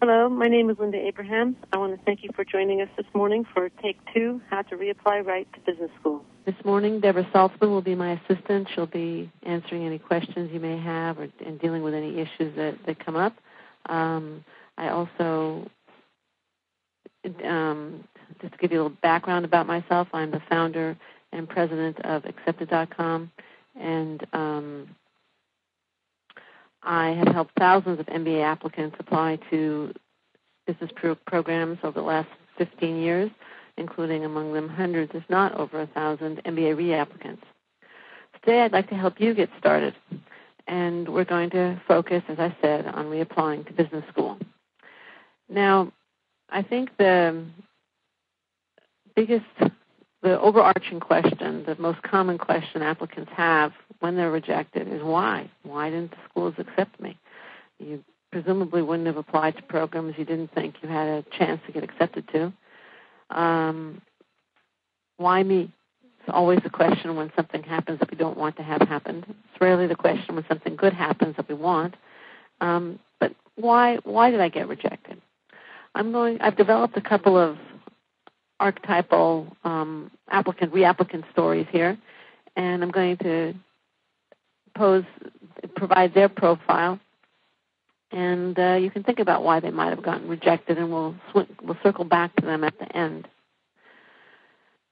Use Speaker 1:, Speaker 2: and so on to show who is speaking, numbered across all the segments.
Speaker 1: Hello, my name is Linda Abraham. I want to thank you for joining us this morning for Take 2, How to Reapply Right to Business School.
Speaker 2: This morning, Deborah Saltzman will be my assistant. She'll be answering any questions you may have and dealing with any issues that come up. I also, just to give you a little background about myself, I'm the founder and president of Accepted.com, and I have helped thousands of MBA applicants apply to business programs over the last 15 years, including among them hundreds, if not over 1,000, MBA reapplicants. Today I'd like to help you get started, and we're going to focus, as I said, on reapplying to business school. Now, I think the overarching question, the most common question applicants have when they're rejected is why? Why didn't the schools accept me? You presumably wouldn't have applied to programs you didn't think you had a chance to get accepted to. Why me? It's always the question when something happens that we don't want to have happened. It's rarely the question when something good happens that we want. But why did I get rejected? I've developed a couple of archetypal reapplicant stories here, and I'm going to provide their profile, and you can think about why they might have gotten rejected, and we'll circle back to them at the end.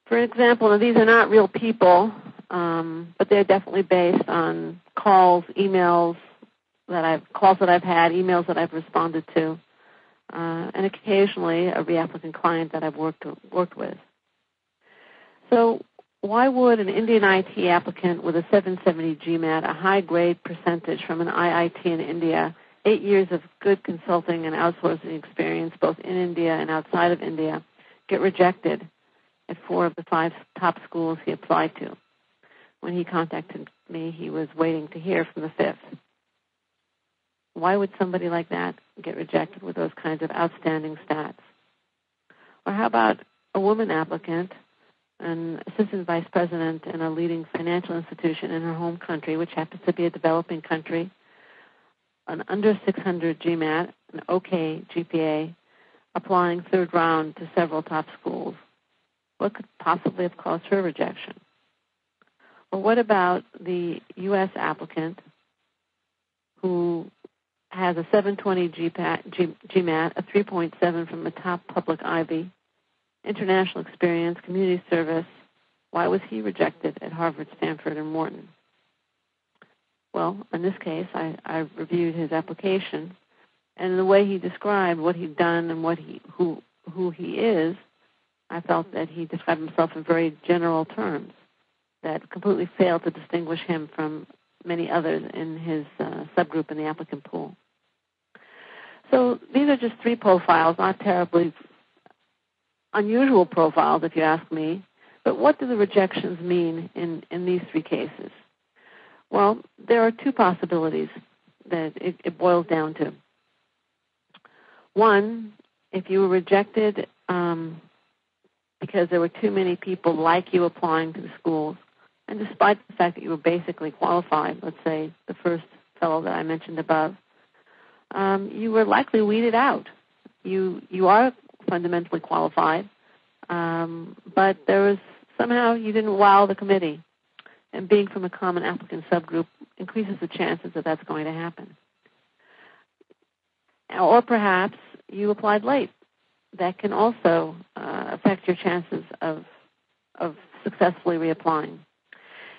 Speaker 2: For example, now these are not real people, but they're definitely based on calls, emails that I've had, emails that I've responded to, and occasionally a reapplicant client that I've worked with. So why would an Indian IT applicant with a 770 GMAT, a high-grade percentage from an IIT in India, 8 years of good consulting and outsourcing experience both in India and outside of India, get rejected at 4 of the 5 top schools he applied to? When he contacted me, he was waiting to hear from the 5th. Why would somebody like that get rejected with those kinds of outstanding stats? Or how about a woman applicant, an assistant vice president in a leading financial institution in her home country, which happens to be a developing country, an under 600 GMAT, an okay GPA, applying third round to several top schools? What could possibly have caused her rejection? Or what about the U.S. applicant who has a 720 GMAT, a 3.7 from the top public Ivy, international experience, community service? Why was he rejected at Harvard, Stanford, and Wharton? Well, in this case, I reviewed his application, and the way he described what he'd done and who he is, I felt that he described himself in very general terms that completely failed to distinguish him from many others in his subgroup in the applicant pool. So these are just 3 profiles, not terribly unusual profiles if you ask me, but what do the rejections mean in these 3 cases? Well, there are 2 possibilities that it boils down to. One, if you were rejected because there were too many people like you applying to the schools, and despite the fact that you were basically qualified, let's say the first fellow that I mentioned above, you were likely weeded out. You are fundamentally qualified, but there was somehow you didn't wow the committee. And being from a common applicant subgroup increases the chances that that's going to happen. Or perhaps you applied late. That can also affect your chances of successfully reapplying.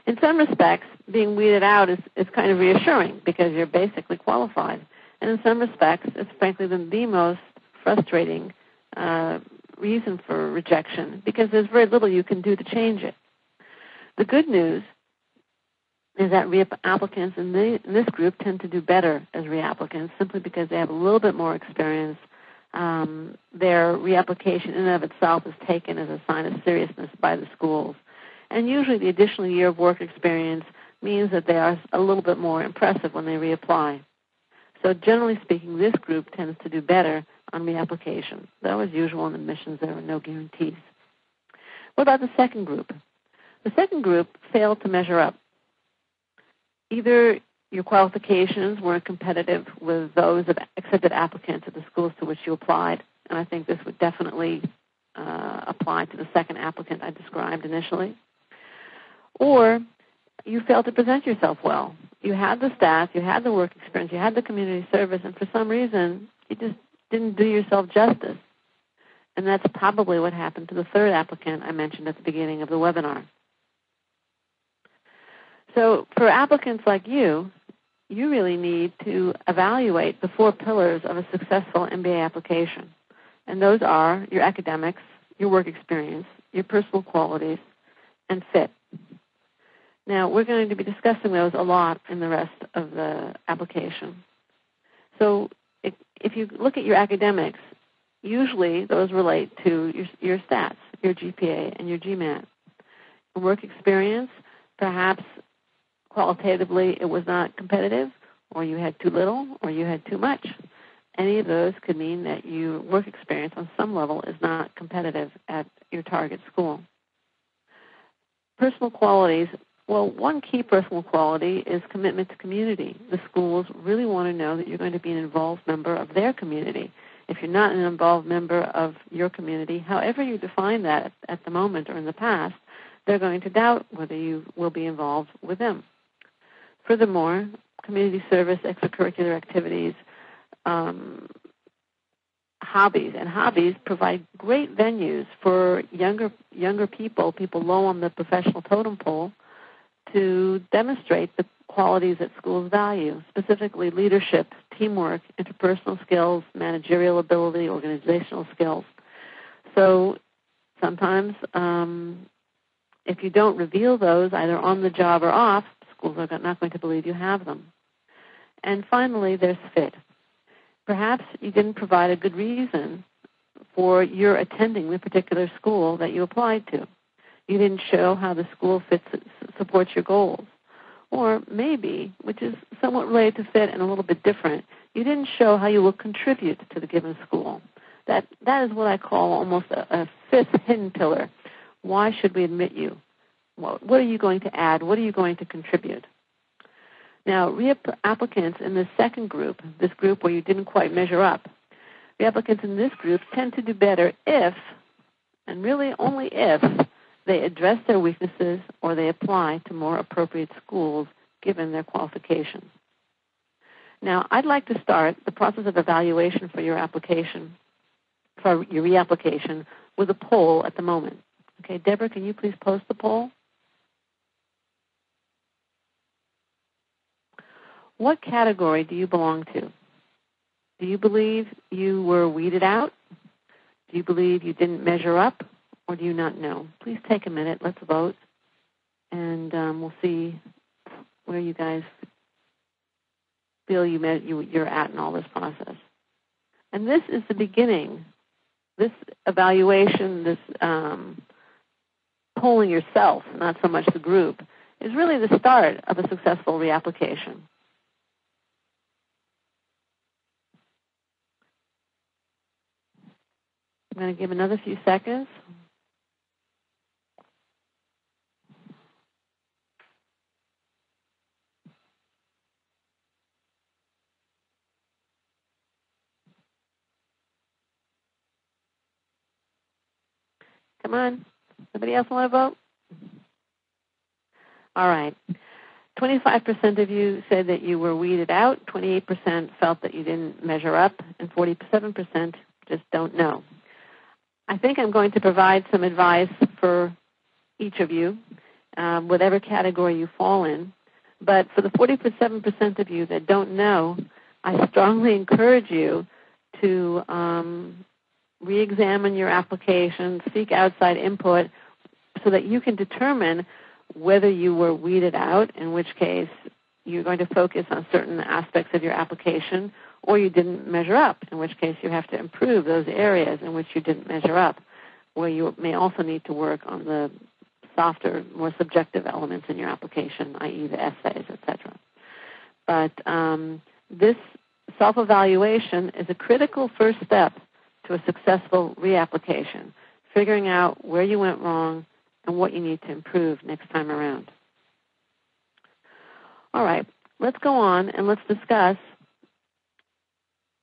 Speaker 2: In some respects, being weeded out is kind of reassuring because you're basically qualified. And in some respects, it's frankly the most frustrating reason for rejection because there's very little you can do to change it. The good news is that reapplicants in this group tend to do better as reapplicants simply because they have a little bit more experience. Their reapplication in and of itself is taken as a sign of seriousness by the schools. And usually the additional year of work experience means that they are a little bit more impressive when they reapply. So generally speaking, this group tends to do better on reapplication. Though as usual in admissions, there are no guarantees. What about the second group? The second group failed to measure up. Either your qualifications weren't competitive with those of accepted applicants at the schools to which you applied, and I think this would definitely apply to the second applicant I described initially. Or you failed to present yourself well. You had the stats, you had the work experience, you had the community service, and for some reason you just didn't do yourself justice. And that's probably what happened to the third applicant I mentioned at the beginning of the webinar. So for applicants like you really need to evaluate the 4 pillars of a successful MBA application. And those are your academics, your work experience, your personal qualities, and fit. Now, we're going to be discussing those a lot in the rest of the application. So if you look at your academics, usually those relate to your stats, your GPA, and your GMAT. And work experience, perhaps qualitatively it was not competitive, or you had too little, or you had too much. Any of those could mean that your work experience on some level is not competitive at your target school. Personal qualities, well, one key personal quality is commitment to community. The schools really want to know that you're going to be an involved member of their community. If you're not an involved member of your community, however you define that at the moment or in the past, they're going to doubt whether you will be involved with them. Furthermore, community service, extracurricular activities, hobbies provide great venues for younger people low on the professional totem pole, to demonstrate the qualities that schools value, specifically leadership, teamwork, interpersonal skills, managerial ability, organizational skills. So sometimes if you don't reveal those, either on the job or off, schools are not going to believe you have them. And finally, there's fit. Perhaps you didn't provide a good reason for your attending the particular school that you applied to. You didn't show how the school supports your goals. Or maybe, which is somewhat related to fit and a little bit different, you didn't show how you will contribute to the given school. That is what I call almost a fifth hidden pillar. Why should we admit you? What are you going to add? What are you going to contribute? Now, reapplicants in the second group, this group where you didn't quite measure up, reapplicants in this group tend to do better if, and really only if, they address their weaknesses or they apply to more appropriate schools given their qualifications. Now, I'd like to start the process of evaluation for your application, for your reapplication, with a poll at the moment. Okay, Deborah, can you please post the poll? What category do you belong to? Do you believe you were weeded out? Do you believe you didn't measure up? Or do you not know? Please take a minute. Let's vote. And we'll see where you guys feel you're at in all this process. And this is the beginning. This evaluation, this polling yourself, not so much the group, is really the start of a successful reapplication. I'm going to give another few seconds. Come on. Somebody else want to vote? All right. 25% of you said that you were weeded out, 28% felt that you didn't measure up, and 47% just don't know. I think I'm going to provide some advice for each of you, whatever category you fall in. But for the 47% of you that don't know, I strongly encourage you to re-examine your application, seek outside input so that you can determine whether you were weeded out, in which case you're going to focus on certain aspects of your application, or you didn't measure up, in which case you have to improve those areas in which you didn't measure up, where you may also need to work on the softer, more subjective elements in your application, i.e. the essays, etc. But this self-evaluation is a critical first step to a successful reapplication, figuring out where you went wrong and what you need to improve next time around. All right. let's go on and let's discuss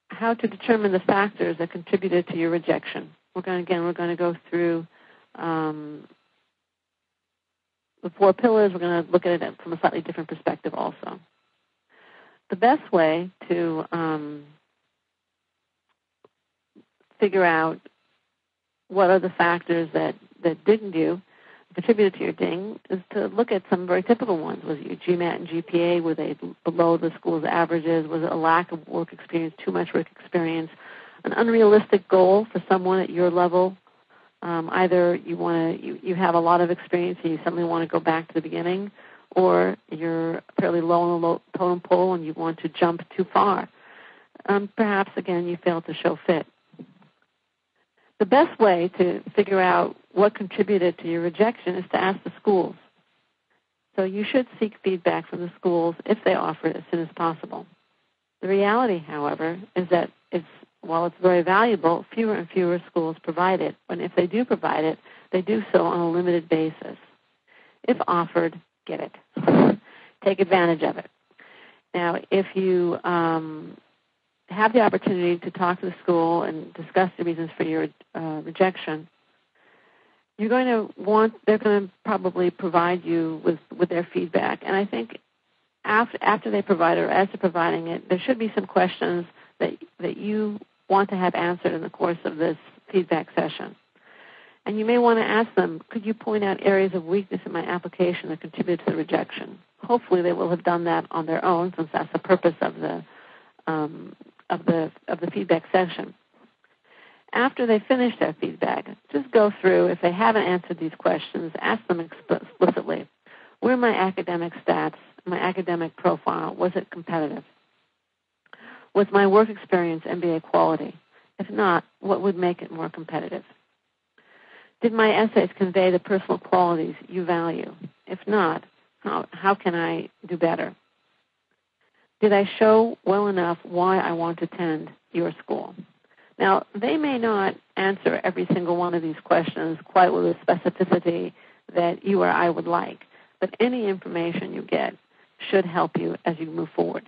Speaker 2: how to determine the factors that contributed to your rejection. We're going to go through the 4 pillars. We're going to look at it from a slightly different perspective also. The best way to figure out what are the factors that dinged you, contributed to your ding, is to look at some very typical ones. Was it your GMAT and GPA? Were they below the school's averages? Was it a lack of work experience, too much work experience, an unrealistic goal for someone at your level? Either you have a lot of experience and you suddenly want to go back to the beginning, or you're fairly low on the totem pole and you want to jump too far. Perhaps, again, you failed to show fit. The best way to figure out what contributed to your rejection is to ask the schools. So you should seek feedback from the schools if they offer it as soon as possible. The reality, however, is that while it's very valuable, fewer and fewer schools provide it. And if they do provide it, they do so on a limited basis. If offered, get it. Take advantage of it. Now, if you have the opportunity to talk to the school and discuss the reasons for your rejection, they're going to probably provide you with their feedback. And I think after they provide it, or as they're providing it, there should be some questions that you want to have answered in the course of this feedback session. And you may want to ask them, could you point out areas of weakness in my application that contributed to the rejection? Hopefully they will have done that on their own, since that's the purpose of the feedback session. After they finish their feedback, just go through, if they haven't answered these questions, ask them explicitly, were my academic stats, my academic profile, was it competitive? Was my work experience MBA quality? If not, what would make it more competitive? Did my essays convey the personal qualities you value? If not, how can I do better? Did I show well enough why I want to attend your school? Now, they may not answer every single one of these questions quite with the specificity that you or I would like, but any information you get should help you as you move forward.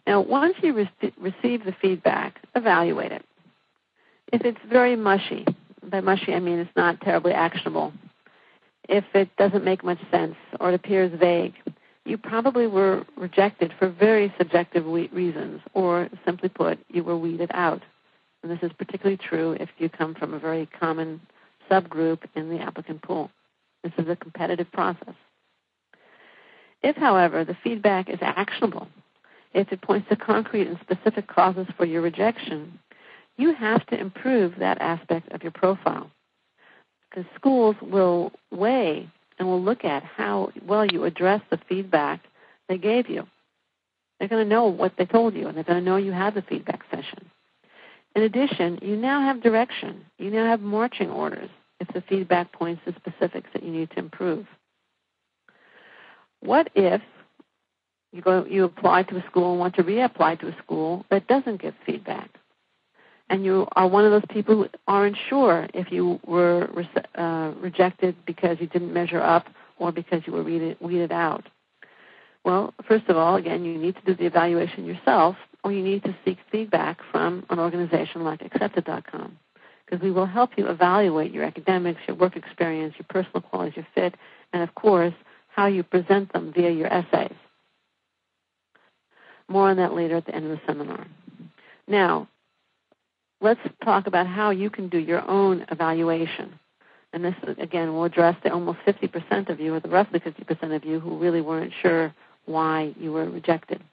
Speaker 2: Now, once you receive the feedback, evaluate it. If it's very mushy, by mushy I mean it's not terribly actionable, if it doesn't make much sense or it appears vague, you probably were rejected for very subjective reasons, or simply put, you were weeded out. And this is particularly true if you come from a very common subgroup in the applicant pool. This is a competitive process. If, however, the feedback is actionable, if it points to concrete and specific causes for your rejection, you have to improve that aspect of your profile, because schools will weigh and will look at how well you address the feedback they gave you. They're going to know what they told you, and they're going to know you had the feedback session. In addition, you now have direction. You now have marching orders if the feedback points to specifics that you need to improve. What if you apply to a school and want to reapply to a school that doesn't give feedback? And you are one of those people who aren't sure if you were rejected because you didn't measure up or because you were weeded out. Well, first of all, again, you need to do the evaluation yourself, or you need to seek feedback from an organization like Accepted.com, because we will help you evaluate your academics, your work experience, your personal qualities, your fit, and, of course, how you present them via your essays. More on that later at the end of the seminar. Now, let's talk about how you can do your own evaluation. And this, again, will address the almost 50% of you, or the roughly 50% of you, who really weren't sure why you were rejected.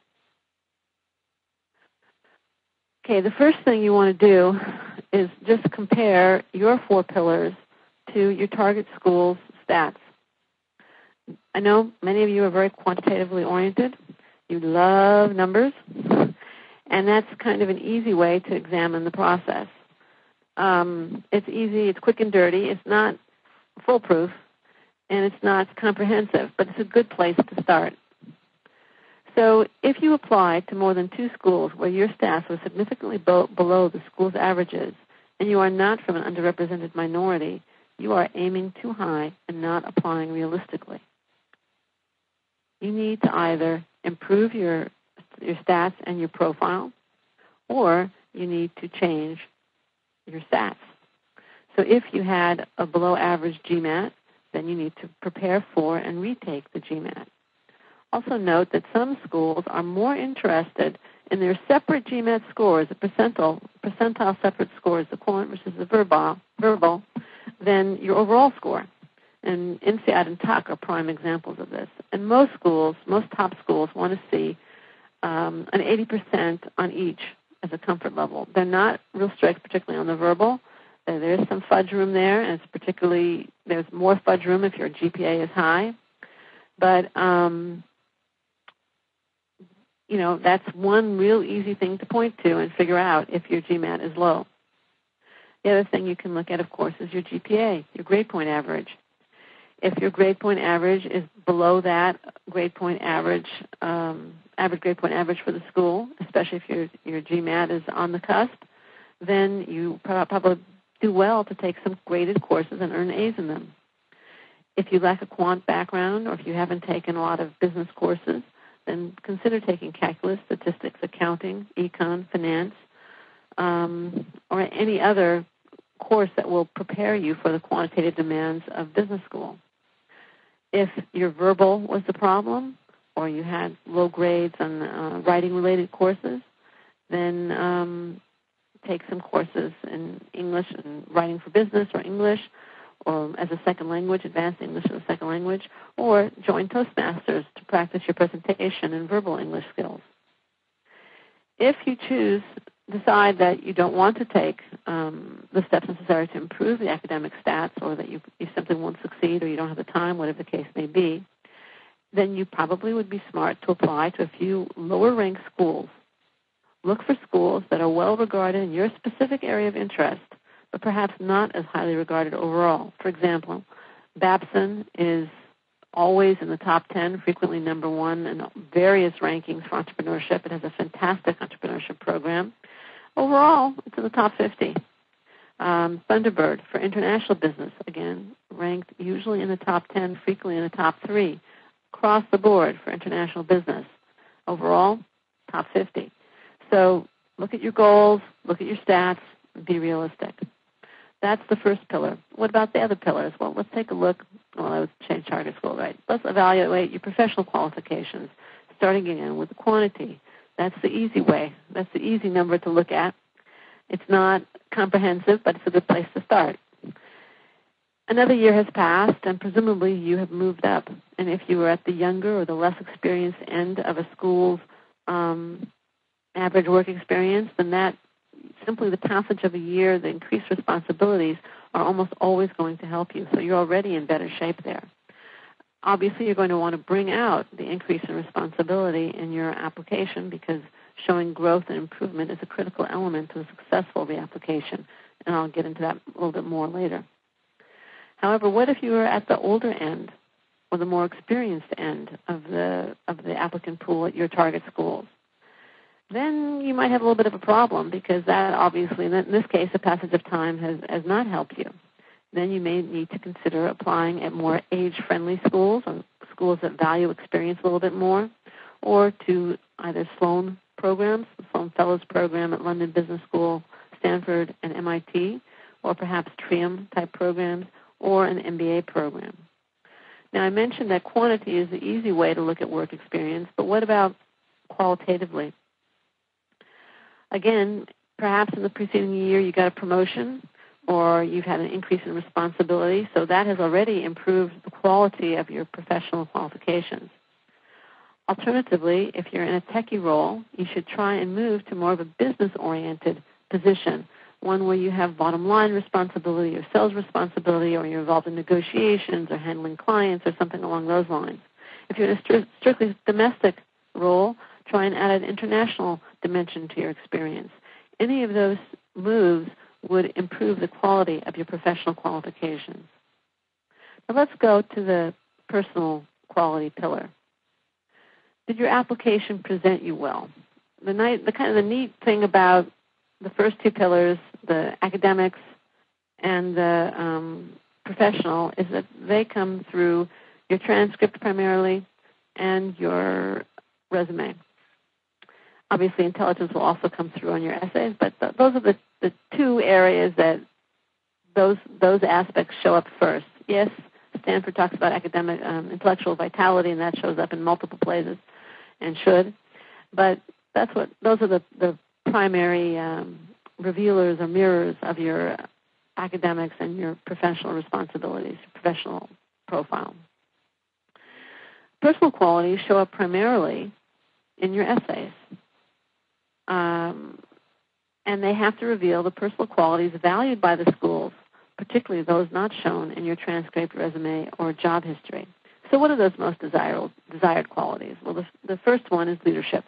Speaker 2: Okay, the first thing you want to do is just compare your 4 pillars to your target school's stats. I know many of you are very quantitatively oriented. You love numbers. And that's kind of an easy way to examine the process. It's easy, it's quick and dirty, it's not foolproof, and it's not comprehensive, but it's a good place to start. So if you apply to more than 2 schools where your stats were significantly below the school's averages, and you are not from an underrepresented minority, you are aiming too high and not applying realistically. You need to either improve your stats and your profile, or you need to change your stats. So if you had a below average GMAT, then you need to prepare for and retake the GMAT. Also note that some schools are more interested in their separate GMAT scores, the percentile separate scores, the quant versus the verbal, than your overall score. And INSEAD and TUC are prime examples of this. And most top schools want to see an 80% on each as a comfort level. They're not real strict, particularly on the verbal. There is some fudge room there, and there's more fudge room if your GPA is high. But, that's one real easy thing to point to and figure out if your GMAT is low. The other thing you can look at, of course, is your GPA, your grade point average. If your grade point average is below that grade point average, average grade point average for the school, especially if your GMAT is on the cusp, then you probably do well to take some graded courses and earn A's in them. If you lack a quant background or if you haven't taken a lot of business courses, then consider taking calculus, statistics, accounting, econ, finance, or any other course that will prepare you for the quantitative demands of business school. If your verbal was the problem, or you had low grades on writing-related courses, then take some courses in English and writing for business or English, or as a second language, advanced English as a second language, or join Toastmasters to practice your presentation and verbal English skills. If you decide that you don't want to take the steps necessary to improve the academic stats, or that you simply won't succeed, or you don't have the time, whatever the case may be, then you probably would be smart to apply to a few lower-ranked schools. Look for schools that are well regarded in your specific area of interest, but perhaps not as highly regarded overall. For example, Babson is always in the top 10, frequently number 1 in various rankings for entrepreneurship. It has a fantastic entrepreneurship program. Overall, it's in the top 50. Thunderbird for international business, again, ranked usually in the top 10, frequently in the top 3. Across the board for international business. Overall, top 50. So look at your goals, look at your stats, and be realistic. That's the first pillar. What about the other pillars? Well, let's take a look. Well, I would change target school, right? Let's evaluate your professional qualifications, starting again with the quantity. That's the easy way. That's the easy number to look at. It's not comprehensive, but it's a good place to start. Another year has passed, and presumably you have moved up. And if you were at the younger or the less experienced end of a school's average work experience, then that simply the passage of a year, the increased responsibilities are almost always going to help you. So you're already in better shape there. Obviously, you're going to want to bring out the increase in responsibility in your application, because showing growth and improvement is a critical element to a successful reapplication. And I'll get into that a little bit more later. However, what if you were at the older end or the more experienced end of the applicant pool at your target schools? Then you might have a little bit of a problem, because that obviously, in this case, the passage of time has not helped you. Then you may need to consider applying at more age-friendly schools, or schools that value experience a little bit more, or to either Sloan programs, the Sloan Fellows Program at London Business School, Stanford, and MIT, or perhaps TRIUM-type programs, or an MBA program. Now, I mentioned that quantity is the easy way to look at work experience, but what about qualitatively? Again, perhaps in the preceding year you got a promotion, or you've had an increase in responsibility, so that has already improved the quality of your professional qualifications. Alternatively, if you're in a techie role, you should try and move to more of a business-oriented position, one where you have bottom-line responsibility or sales responsibility, or you're involved in negotiations or handling clients or something along those lines. If you're in a strictly domestic role, try and add an international dimension to your experience. Any of those moves would improve the quality of your professional qualifications. Now let's go to the personal quality pillar. Did your application present you well? The neat thing about the first two pillars, the academics and the professional, is that they come through your transcript primarily and your resume. Obviously, intelligence will also come through on your essays, but those are the two areas that those aspects show up first. Yes, Stanford talks about academic intellectual vitality, and that shows up in multiple places and should. But those are the primary revealers or mirrors of your academics and your professional responsibilities, professional profile. Personal qualities show up primarily in your essays. And they have to reveal the personal qualities valued by the schools, particularly those not shown in your transcript, resume, or job history. So what are those most desired qualities? Well, the first one is leadership.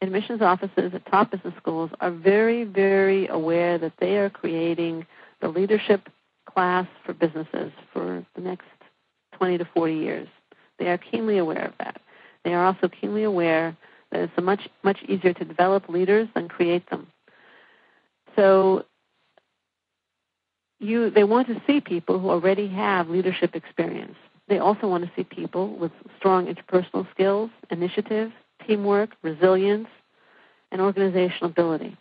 Speaker 2: Admissions offices at top business schools are very, very aware that they are creating the leadership class for businesses for the next 20 to 40 years. They are keenly aware of that. They are also keenly aware that it's much, much easier to develop leaders than create them. So they want to see people who already have leadership experience. They also want to see people with strong interpersonal skills, initiative, teamwork, resilience, and organizational ability.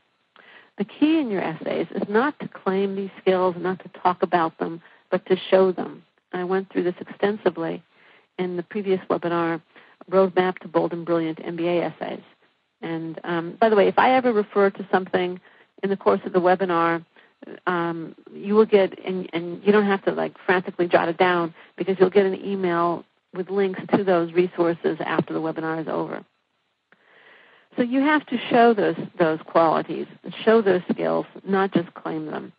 Speaker 2: The key in your essays is not to claim these skills, not to talk about them, but to show them. I went through this extensively in the previous webinar, Roadmap to Bold and Brilliant MBA Essays. And by the way, if I ever refer to something in the course of the webinar, you will get, and you don't have to frantically jot it down, because you'll get an email with links to those resources after the webinar is over. So you have to show those qualities, show those skills, not just claim them.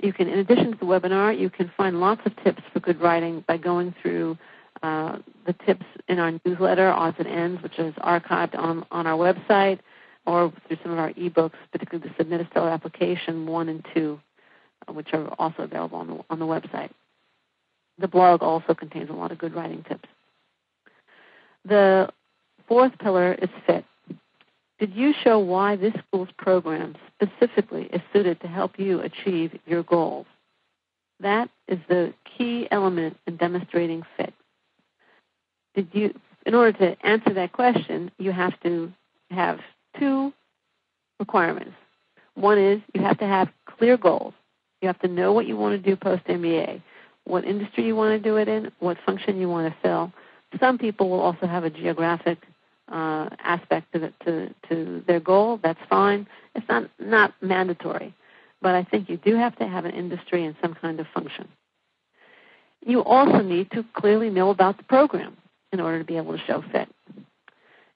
Speaker 2: You can, in addition to the webinar, you can find lots of tips for good writing by going through the tips in our newsletter, Odds and Ends, which is archived on our website, or through some of our ebooks, particularly the Submit a Stellar Application 1 and 2, which are also available on the website. The blog also contains a lot of good writing tips. The fourth pillar is fit. Did you show why this school's program specifically is suited to help you achieve your goals? That is the key element in demonstrating fit. In order to answer that question, you have to have two requirements. One is you have to have clear goals. You have to know what you want to do post-MBA, what industry you want to do it in, what function you want to fill. Some people will also have a geographic aspect to their goal. That's fine. It's not mandatory, but I think you do have to have an industry and some kind of function. You also need to clearly know about the program in order to be able to show fit.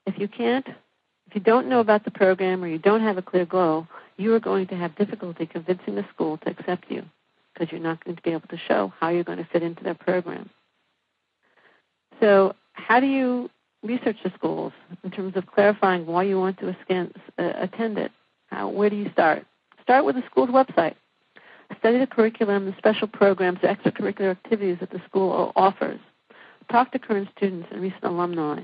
Speaker 2: If you don't know about the program or you don't have a clear goal, you are going to have difficulty convincing the school to accept you, because you're not going to be able to show how you're going to fit into their program. So how do you research the schools in terms of clarifying why you want to attend it? Where do you start? Start with the school's website. Study the curriculum, the special programs, the extracurricular activities that the school offers. Talk to current students and recent alumni.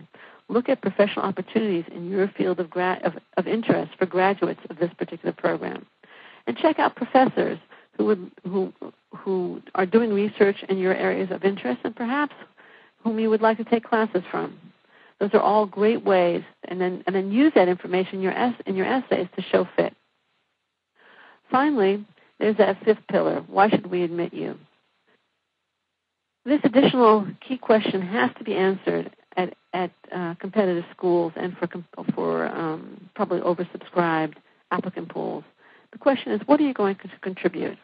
Speaker 2: Look at professional opportunities in your field of interest for graduates of this particular program. And check out professors who are doing research in your areas of interest and perhaps whom you would like to take classes from. Those are all great ways, and then use that information in your essays to show fit. Finally, there's that fifth pillar. Why should we admit you? This additional key question has to be answered at competitive schools and for probably oversubscribed applicant pools. The question is, what are you going to contribute?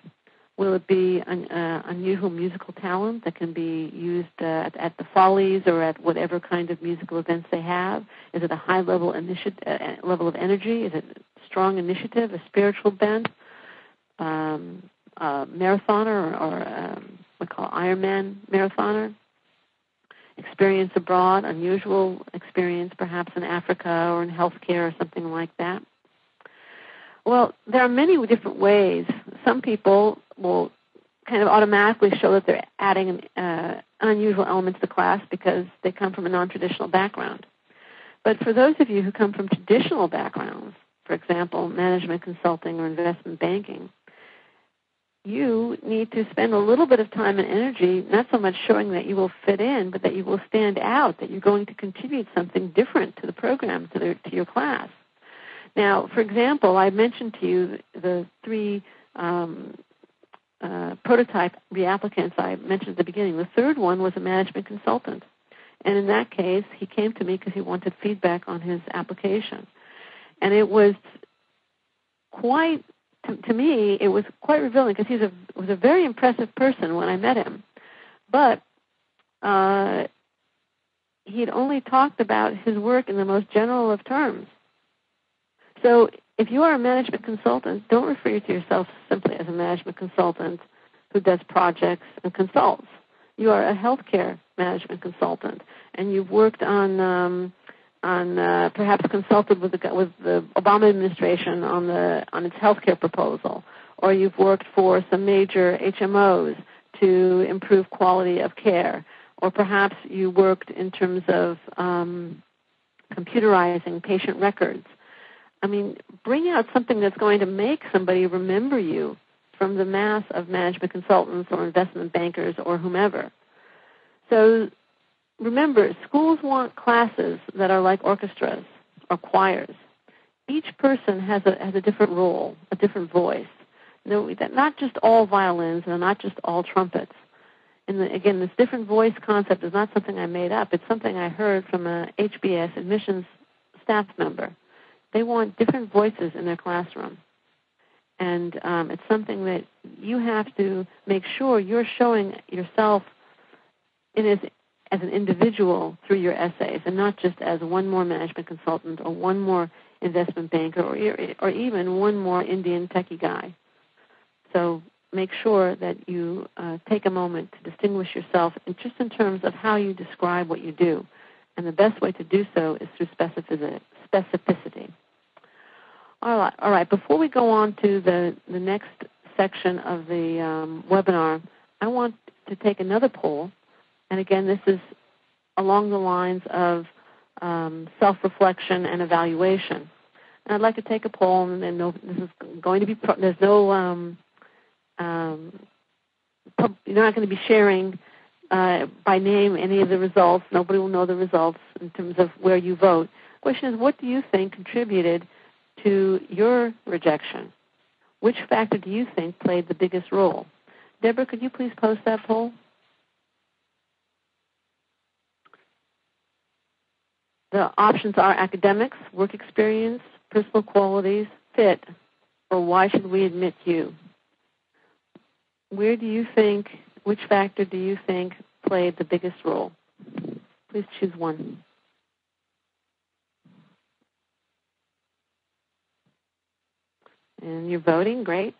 Speaker 2: Will it be unusual musical talent that can be used at the Follies or at whatever kind of musical events they have? Is it a high level of energy? Is it strong initiative, a spiritual bent, marathoner or we call Ironman marathoner? Experience abroad, unusual experience perhaps in Africa or in healthcare or something like that. Well, there are many different ways. Some people will kind of automatically show that they're adding an unusual element to the class because they come from a non-traditional background. But for those of you who come from traditional backgrounds, for example, management consulting or investment banking, you need to spend a little bit of time and energy, not so much showing that you will fit in, but that you will stand out, that you're going to contribute something different to the program, to your class. Now, for example, I mentioned to you the 3 prototype reapplicants I mentioned at the beginning. The third one was a management consultant. And in that case, he came to me because he wanted feedback on his application. And it was quite, to me, it was quite revealing because he was a very impressive person when I met him. But he had only talked about his work in the most general of terms. So if you are a management consultant, don't refer to yourself simply as a management consultant who does projects and consults. You are a healthcare management consultant, and you've worked on perhaps consulted with the Obama administration on its healthcare proposal, or you've worked for some major HMOs to improve quality of care, or perhaps you worked in terms of computerizing patient records. I mean, bring out something that's going to make somebody remember you from the mass of management consultants or investment bankers or whomever. So remember, schools want classes that are like orchestras or choirs. Each person has a different role, a different voice. Not just all violins and not just all trumpets. And again, this different voice concept is not something I made up. It's something I heard from a HBS admissions staff member. They want different voices in their classroom. And it's something that you have to make sure you're showing yourself as an individual through your essays, and not just as one more management consultant or one more investment banker or even one more Indian techie guy. So make sure that you take a moment to distinguish yourself just in terms of how you describe what you do. And the best way to do so is through specificity. All right. Before we go on to the next section of the webinar, I want to take another poll. And again, this is along the lines of self-reflection and evaluation. And I'd like to take a poll, and this is going to be there's no you're not going to be sharing by name any of the results. Nobody will know the results in terms of where you vote. The question is, what do you think contributed to your rejection? Which factor do you think played the biggest role? Deborah, could you please post that poll? The options are academics, work experience, personal qualities, fit, or why should we admit you? Which factor do you think played the biggest role? Please choose one. And you're voting, great.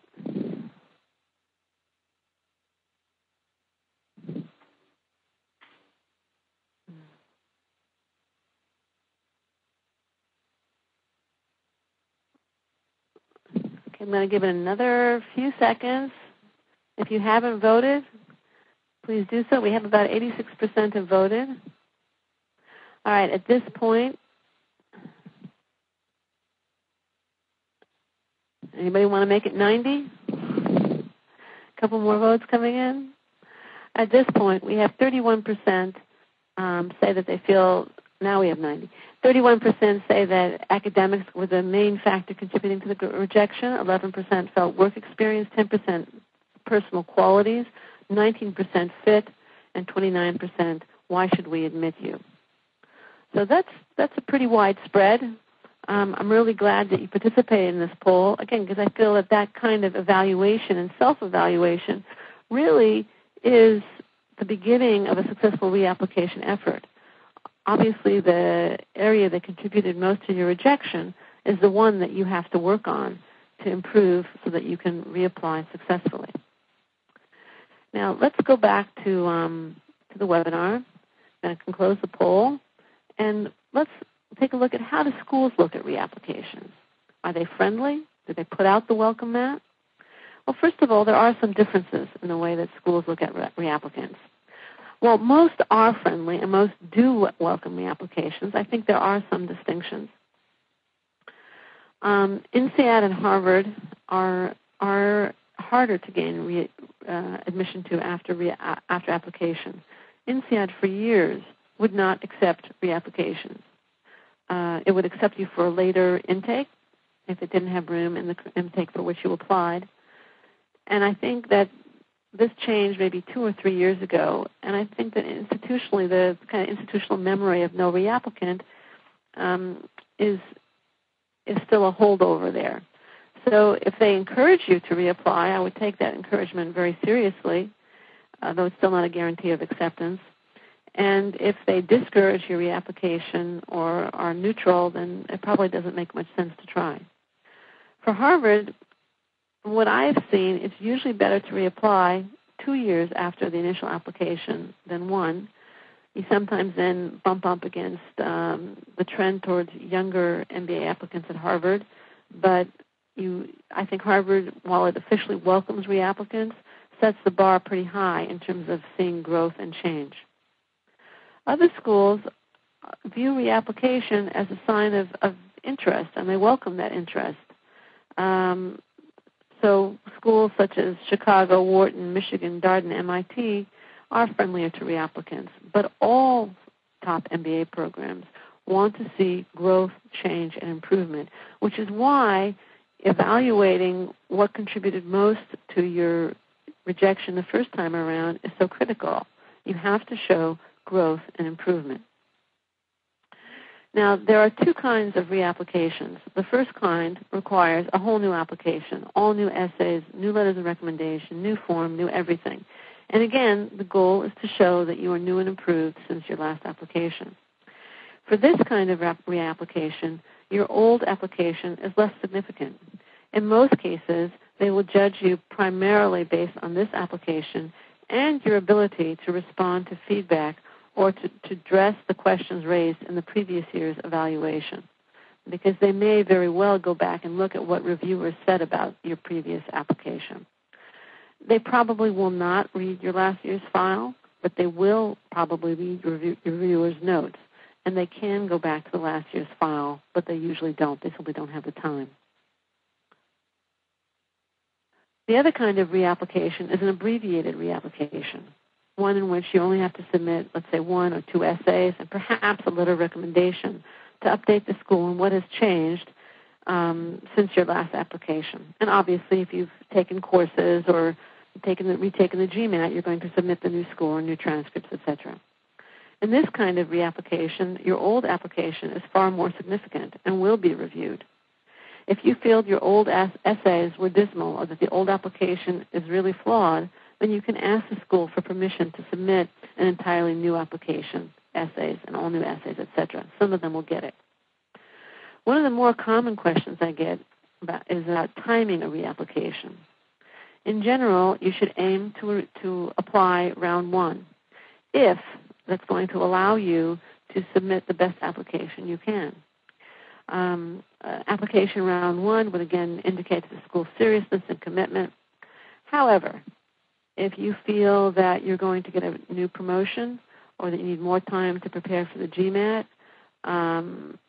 Speaker 2: I'm going to give it another few seconds. If you haven't voted, please do so. We have about 86% have voted. All right, at this point, anybody want to make it 90? A couple more votes coming in. At this point, we have 31% say that they feel, now we have 90. 31% say that academics were the main factor contributing to the rejection. 11% felt work experience, 10% personal qualities, 19% fit, and 29% why should we admit you. So that's a pretty wide spread. I'm really glad that you participated in this poll, again, because I feel that kind of evaluation and self-evaluation really is the beginning of a successful reapplication effort. Obviously, the area that contributed most to your rejection is the one that you have to work on to improve so that you can reapply successfully. Now, let's go back to the webinar. I can close the poll, and let's take a look at how do schools look at reapplications. Are they friendly? Do they put out the welcome mat? Well, first of all, there are some differences in the way that schools look at reapplicants. Well, most are friendly and most do welcome reapplications. I think there are some distinctions. INSEAD and Harvard are harder to gain admission to after application. INSEAD for years would not accept reapplications. It would accept you for a later intake if it didn't have room in the intake for which you applied. And I think that this changed maybe 2 or 3 years ago, and I think that institutionally the kind of institutional memory of no reapplicant is still a holdover there. So if they encourage you to reapply, I would take that encouragement very seriously, though it's still not a guarantee of acceptance. And if they discourage your reapplication or are neutral, then it probably doesn't make much sense to try. For Harvard, from what I have seen, it's usually better to reapply 2 years after the initial application than 1. You sometimes then bump up against the trend towards younger MBA applicants at Harvard, but I think Harvard, while it officially welcomes reapplicants, sets the bar pretty high in terms of seeing growth and change. Other schools view reapplication as a sign of interest, and they welcome that interest. So schools such as Chicago, Wharton, Michigan, Darden, MIT are friendlier to reapplicants, but all top MBA programs want to see growth, change, and improvement, which is why evaluating what contributed most to your rejection the first time around is so critical. You have to show growth and improvement. Now, there are 2 kinds of reapplications. The first kind requires a whole new application, all new essays, new letters of recommendation, new form, new everything. And again, the goal is to show that you are new and improved since your last application. For this kind of reapplication, your old application is less significant. In most cases, they will judge you primarily based on this application and your ability to respond to feedback or to address the questions raised in the previous year's evaluation, because they may very well go back and look at what reviewers said about your previous application. They probably will not read your last year's file, but they will probably read your reviewer's notes, and they can go back to the last year's file, but they usually don't. They simply don't have the time. The other kind of reapplication is an abbreviated reapplication, one in which you only have to submit, let's say, 1 or 2 essays and perhaps a letter of recommendation to update the school on what has changed since your last application. And obviously, if you've taken courses or retaken the GMAT, you're going to submit the new score, new transcripts, etc. In this kind of reapplication, your old application is far more significant and will be reviewed. If you feel your old essays were dismal or that the old application is really flawed, then you can ask the school for permission to submit an entirely new application, essays, and all new essays, etc. Some of them will get it. One of the more common questions I get is about timing a reapplication. In general, you should aim to apply round 1, if that's going to allow you to submit the best application you can. Application round 1 would again indicate the school's seriousness and commitment. However, if you feel that you're going to get a new promotion or that you need more time to prepare for the GMAT,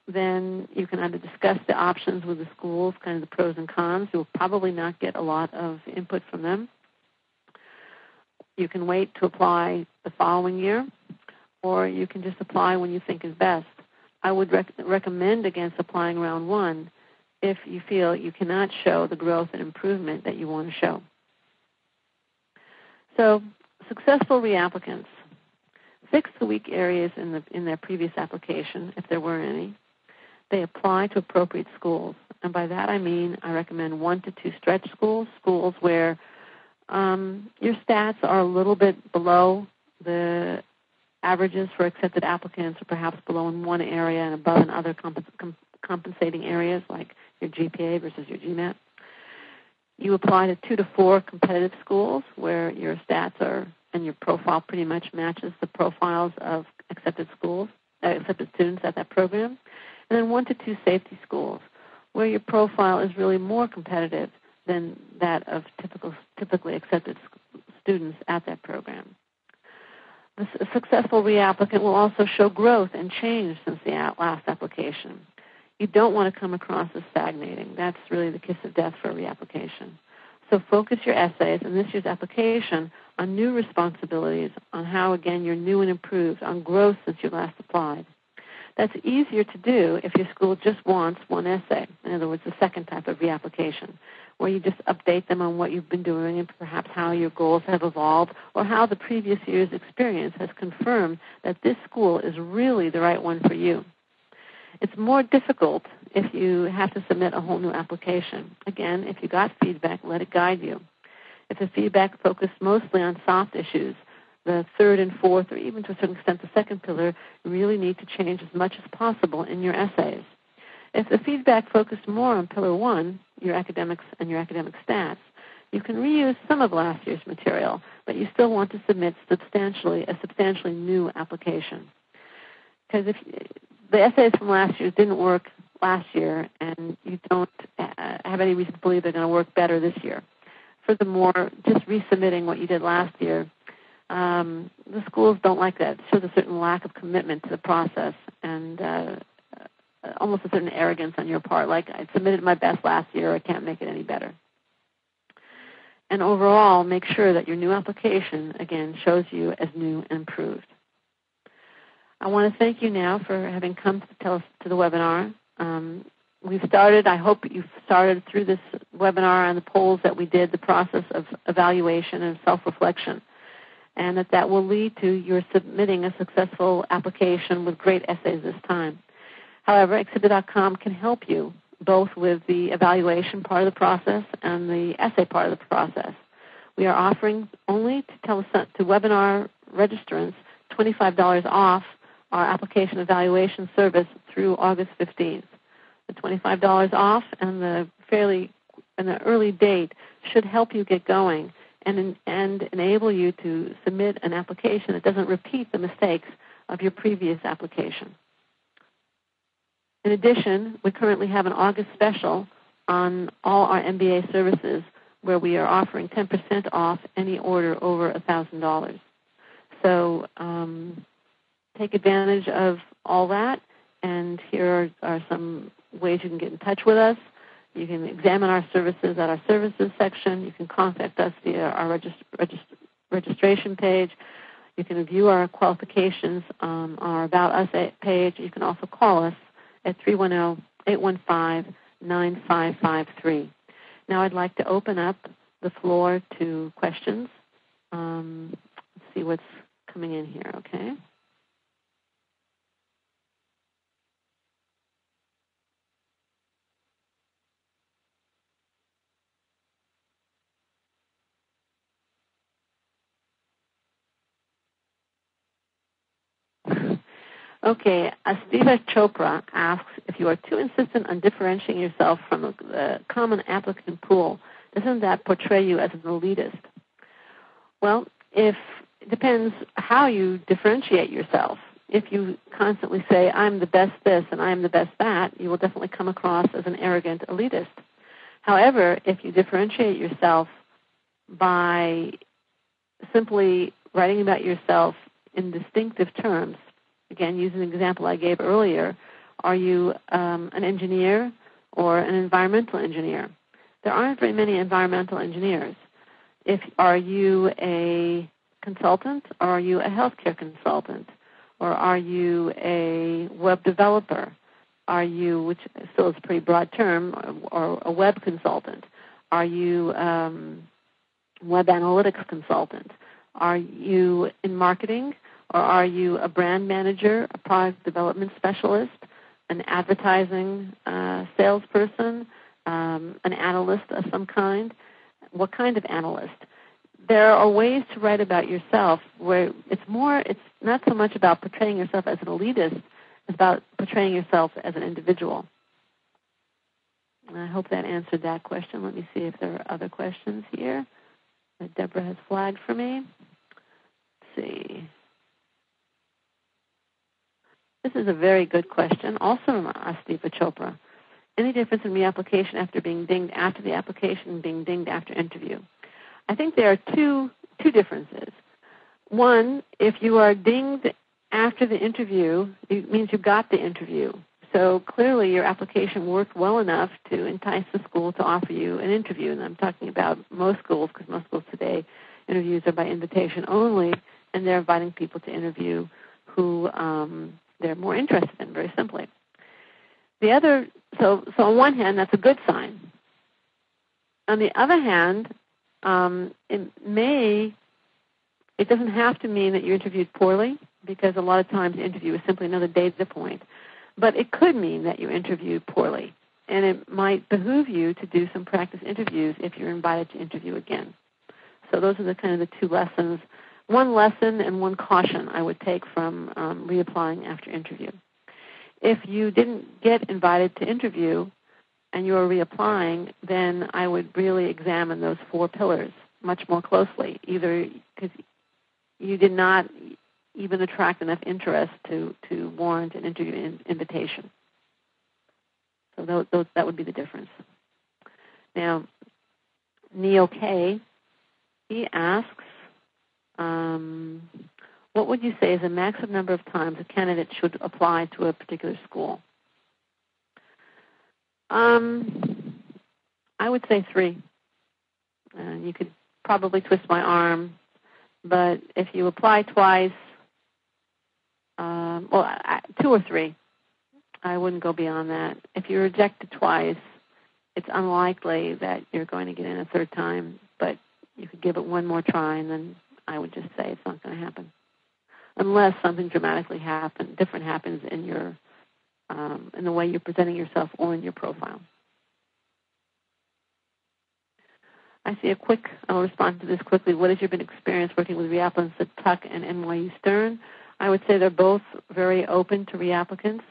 Speaker 2: then you can either discuss the options with the schools, kind of the pros and cons. You will probably not get a lot of input from them. You can wait to apply the following year, or you can just apply when you think is best. I would recommend against applying round 1 if you feel you cannot show the growth and improvement that you want to show. So, successful reapplicants fix the weak areas in their previous application, if there were any. They apply to appropriate schools. And by that I mean I recommend 1 to 2 stretch schools where your stats are a little bit below the averages for accepted applicants, or perhaps below in one area and above in other compensating areas like your GPA versus your GMAT. You apply to 2 to 4 competitive schools where your stats are and your profile pretty much matches the profiles of accepted students at that program. And then 1 to 2 safety schools where your profile is really more competitive than that of typically accepted students at that program. The successful reapplicant will also show growth and change since the last application. You don't want to come across as stagnating. That's really the kiss of death for a reapplication. So focus your essays in this year's application on new responsibilities, on how, again, you're new and improved, on growth since you last applied. That's easier to do if your school just wants one essay. In other words, the second type of reapplication, where you just update them on what you've been doing and perhaps how your goals have evolved or how the previous year's experience has confirmed that this school is really the right one for you. It's more difficult if you have to submit a whole new application. Again, if you got feedback, let it guide you. If the feedback focused mostly on soft issues, the third and fourth, or even to a certain extent the second pillar, you really need to change as much as possible in your essays. If the feedback focused more on pillar one, your academics and your academic stats, you can reuse some of last year's material, but you still want to submit a substantially new application. Because if the essays from last year didn't work last year and you don't have any reason to believe they're going to work better this year. Furthermore, just resubmitting what you did last year, the schools don't like that. It shows a certain lack of commitment to the process and almost a certain arrogance on your part, like I submitted my best last year, I can't make it any better. And overall, make sure that your new application, again, shows you as new and improved. I want to thank you now for having come to the webinar. We've started, I hope you've started through this webinar and the polls that we did, the process of evaluation and self-reflection, and that will lead to your submitting a successful application with great essays this time. However, Exhibit.com can help you both with the evaluation part of the process and the essay part of the process. We are offering only to webinar registrants $25 off our application evaluation service through August 15th. The $25 off and the early date should help you get going and enable you to submit an application that doesn't repeat the mistakes of your previous application. In addition, we currently have an August special on all our MBA services where we are offering 10% off any order over $1,000. So take advantage of all that, and here are some ways you can get in touch with us. You can examine our services at our services section. You can contact us via our registration page. You can view our qualifications on our About Us page. You can also call us at 310-815-9553. Now I'd like to open up the floor to questions. Let's see what's coming in here, okay? Okay, Astiva Chopra asks, if you are too insistent on differentiating yourself from the common applicant pool, doesn't that portray you as an elitist? Well, it depends how you differentiate yourself. If you constantly say, I'm the best this and I'm the best that, you will definitely come across as an arrogant elitist. However, if you differentiate yourself by simply writing about yourself in distinctive terms, again, using the example I gave earlier, are you an engineer or an environmental engineer? There aren't very many environmental engineers. Are you a consultant, or are you a healthcare consultant, or are you a web developer? Are you, which still is a pretty broad term, or a web consultant? Are you web analytics consultant? Are you in marketing? Or are you a brand manager, a product development specialist, an advertising salesperson, an analyst of some kind? What kind of analyst? There are ways to write about yourself where it's not so much about portraying yourself as an elitist, it's about portraying yourself as an individual. And I hope that answered that question. Let me see if there are other questions here that Deborah has flagged for me. Let's see. This is a very good question, also from Astiva Chopra. Any difference in reapplication after being dinged after the application and being dinged after interview? I think there are two differences. One, if you are dinged after the interview, it means you got the interview. So clearly your application worked well enough to entice the school to offer you an interview. And I'm talking about most schools, because most schools today, interviews are by invitation only, and they're inviting people to interview who they're more interested in, very simply. So on one hand, that's a good sign. On the other hand, it doesn't have to mean that you interviewed poorly, because a lot of times the interview is simply another data point. But it could mean that you interviewed poorly, and it might behoove you to do some practice interviews if you're invited to interview again. So those are the kind of the two lessons. One lesson and one caution I would take from reapplying after interview. If you didn't get invited to interview and you're reapplying, then I would really examine those 4 pillars much more closely, either because you did not even attract enough interest to warrant an interview invitation. So that would be the difference. Now, Neo K, he asks, what would you say is the maximum number of times a candidate should apply to a particular school? I would say 3. You could probably twist my arm, but if you apply twice, 2 or 3. I wouldn't go beyond that. If you're rejected twice, it's unlikely that you're going to get in a third time, but you could give it one more try, and then I would just say it's not going to happen, unless something dramatically different happens in your in the way you're presenting yourself or in your profile. I see I'll respond to this quickly. What has your experience working with reapplicants at Tuck and NYU Stern? I would say they're both very open to reapplicants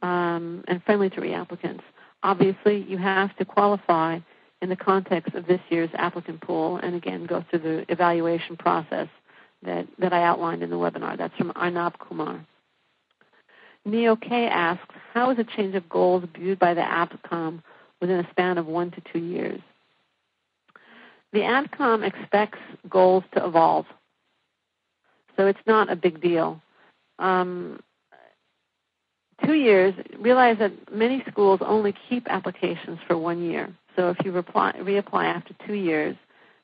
Speaker 2: and friendly to reapplicants. Obviously, you have to qualify in the context of this year's applicant pool and, again, go through the evaluation process that I outlined in the webinar. That's from Arnab Kumar. Neo K asks, how is a change of goals viewed by the AdCom within a span of 1 to 2 years? The AdCom expects goals to evolve, so it's not a big deal. 2 years, realize that many schools only keep applications for 1 year. So if you reapply after 2 years,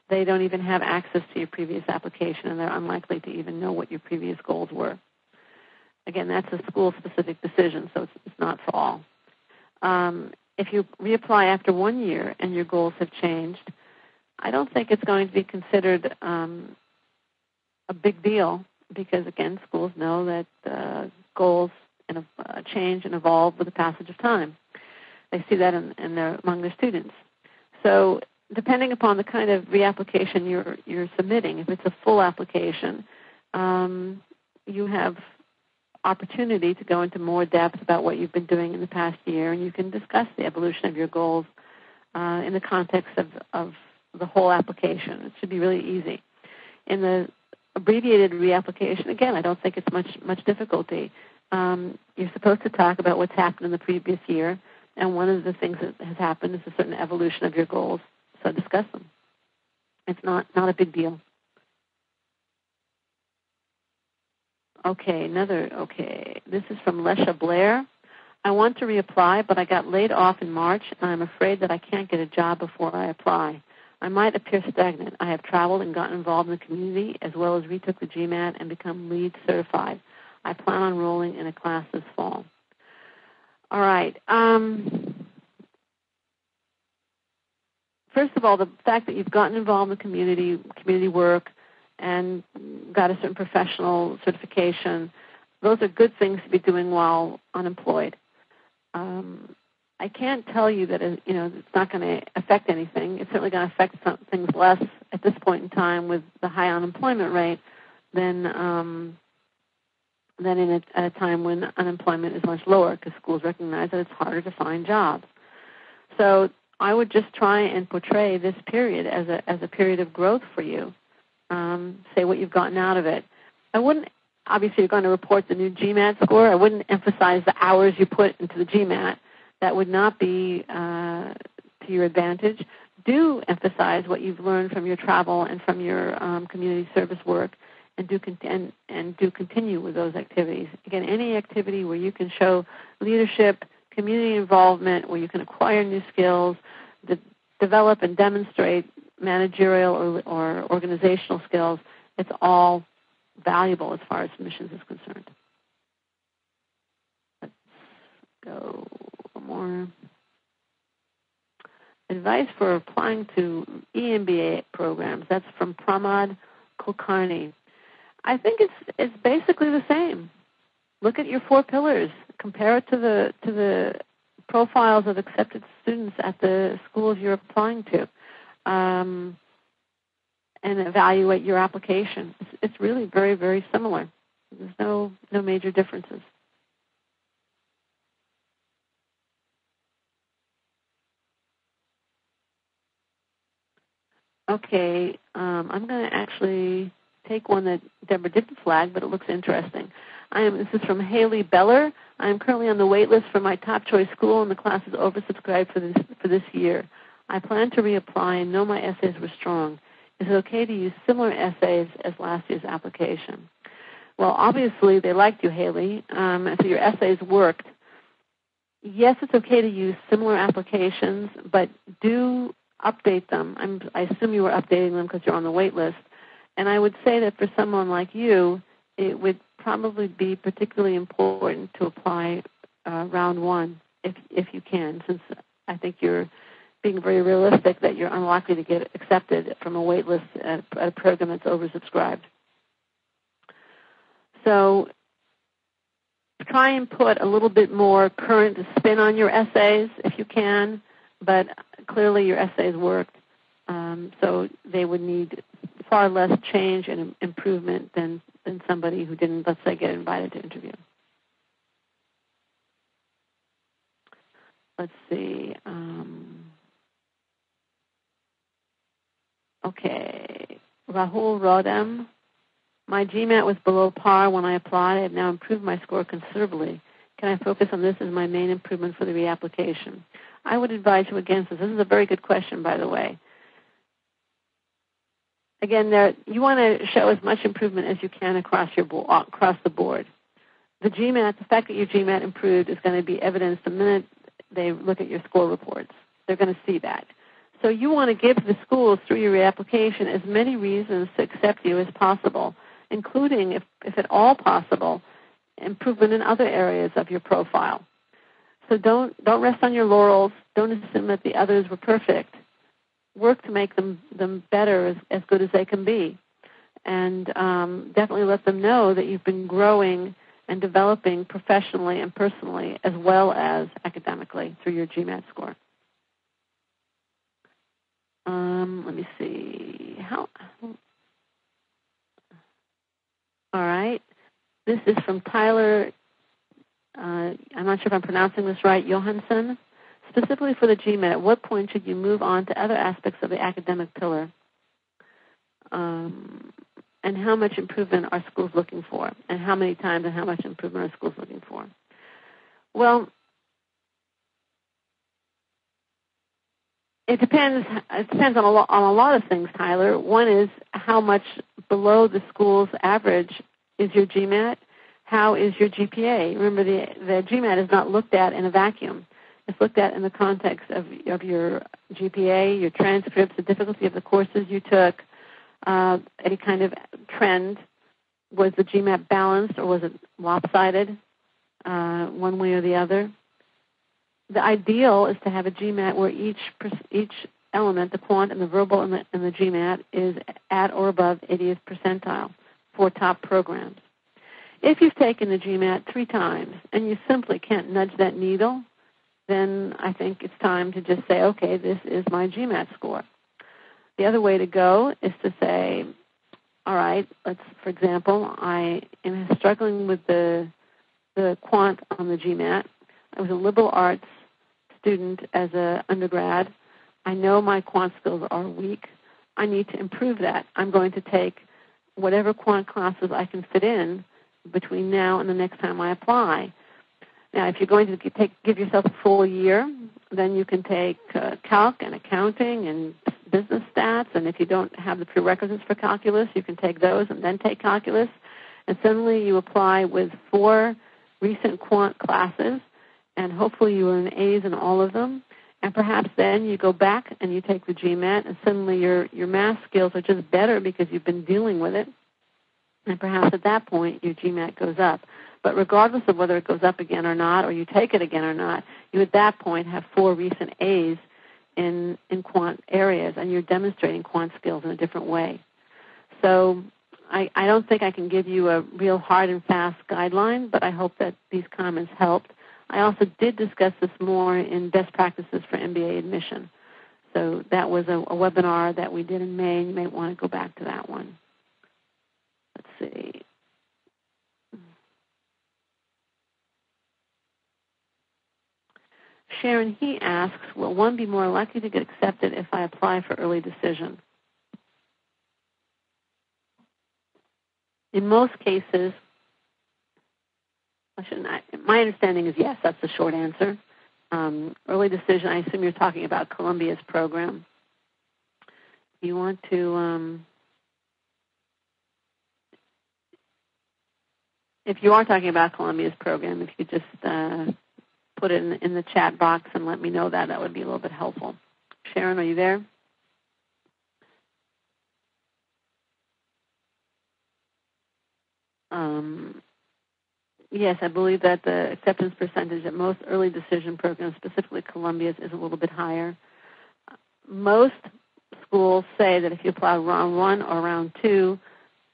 Speaker 2: they don't even have access to your previous application, and they're unlikely to even know what your previous goals were. Again, that's a school-specific decision, so it's not for all. If you reapply after 1 year and your goals have changed, I don't think it's going to be considered a big deal because, again, schools know that goals change and evolve with the passage of time. They see that among their students. So depending upon the kind of reapplication you're submitting, if it's a full application, you have opportunity to go into more depth about what you've been doing in the past year, and you can discuss the evolution of your goals in the context of the whole application. It should be really easy. In the abbreviated reapplication, again, I don't think it's much difficulty. You're supposed to talk about what's happened in the previous year, and one of the things that has happened is a certain evolution of your goals, so discuss them. It's not a big deal. Okay, this is from Lesha Blair. I want to reapply, but I got laid off in March, and I'm afraid that I can't get a job before I apply. I might appear stagnant. I have traveled and gotten involved in the community, as well as retook the GMAT and become LEED certified. I plan on enrolling in a class this fall. All right. First of all, the fact that you've gotten involved in the community work, and got a certain professional certification, those are good things to be doing while unemployed. I can't tell you that it's not going to affect anything. It's certainly going to affect some things less at this point in time with the high unemployment rate than at a time when unemployment is much lower, because schools recognize that it's harder to find jobs. So I would just try and portray this period as a period of growth for you. Say what you've gotten out of it. I wouldn't, obviously you're going to report the new GMAT score. I wouldn't emphasize the hours you put into the GMAT. That would not be to your advantage. Do emphasize what you've learned from your travel and from your community service work, and do continue with those activities. Again, any activity where you can show leadership, community involvement where you can acquire new skills, develop and demonstrate managerial or organizational skills, it's all valuable as far as admissions is concerned. Let's go one more. Advice for applying to EMBA programs. That's from Pramod Kulkarni. I think it's basically the same. Look at your 4 pillars. Compare it to the profiles of accepted students at the schools you're applying to, and evaluate your application. It's really very, very similar. There's no major differences. Okay, I'm going to actually take one that Deborah didn't flag, but it looks interesting. This is from Haley Beller. I am currently on the wait list for my top choice school, and the class is oversubscribed for this year. I plan to reapply and know my essays were strong. Is it okay to use similar essays as last year's application? Well, obviously they liked you, Haley, so your essays worked. Yes, it's okay to use similar applications, but do update them. I assume you were updating them because you're on the wait list. And I would say that for someone like you, it would probably be particularly important to apply round 1 if you can, since I think you're being very realistic that you're unlikely to get accepted from a wait list at a program that's oversubscribed. So try and put a little bit more current spin on your essays if you can, but clearly your essays worked, so they would need far less change and improvement than somebody who didn't, let's say, get invited to interview. Let's see. Okay. Rahul Rodham. My GMAT was below par when I applied. I have now improved my score considerably. Can I focus on this as my main improvement for the reapplication? I would advise you against this. This is a very good question, by the way. Again, you want to show as much improvement as you can across the board. The fact that your GMAT improved is going to be evidenced the minute they look at your score reports. They're going to see that. So you want to give the schools through your reapplication as many reasons to accept you as possible, including, if at all possible, improvement in other areas of your profile. So don't rest on your laurels. Don't assume that the others were perfect. Work to make them better, as good as they can be. And definitely let them know that you've been growing and developing professionally and personally as well as academically through your GMAT score. Let me see. All right. This is from Tyler, I'm not sure if I'm pronouncing this right, Johansson. Specifically for the GMAT, at what point should you move on to other aspects of the academic pillar? And how much improvement are schools looking for? And how many times and how much improvement are schools looking for? Well, it depends. It depends on a lot of things, Tyler. One is how much below the school's average is your GMAT? How is your GPA? Remember, the GMAT is not looked at in a vacuum. It's looked at in the context of your GPA, your transcripts, the difficulty of the courses you took, any kind of trend. Was the GMAT balanced or was it lopsided one way or the other? The ideal is to have a GMAT where each element, the quant and the verbal and the GMAT, is at or above 80th percentile for top programs. If you've taken the GMAT 3 times and you simply can't nudge that needle, then I think it's time to just say, okay, this is my GMAT score. The other way to go is to say, all right, for example, I am struggling with the quant on the GMAT. I was a liberal arts student as an undergrad. I know my quant skills are weak. I need to improve that. I'm going to take whatever quant classes I can fit in between now and the next time I apply. Now, if you're going to give yourself a full year, then you can take calc and accounting and business stats, and if you don't have the prerequisites for calculus, you can take those and then take calculus. And suddenly you apply with 4 recent quant classes, and hopefully you earn A's in all of them. And perhaps then you go back and you take the GMAT, and suddenly your math skills are just better because you've been dealing with it. And perhaps at that point your GMAT goes up. But regardless of whether it goes up again or not, or you take it again or not, you at that point have 4 recent A's in quant areas, and you're demonstrating quant skills in a different way. So I don't think I can give you a real hard and fast guideline, but I hope that these comments helped. I also did discuss this more in Best Practices for MBA Admission. So that was a webinar that we did in May, and you may want to go back to that one. Let's see. Sharon, he asks, will one be more likely to get accepted if I apply for early decision? In most cases, my understanding is yes, that's the short answer. Early decision, I assume you're talking about Columbia's program. You want to, if you are talking about Columbia's program, if you just put it in the chat box and let me know that would be a little bit helpful. Sharon, are you there? Yes, I believe that the acceptance percentage at most early decision programs, specifically Columbia's, is a little bit higher. Most schools say that if you apply round 1 or round 2,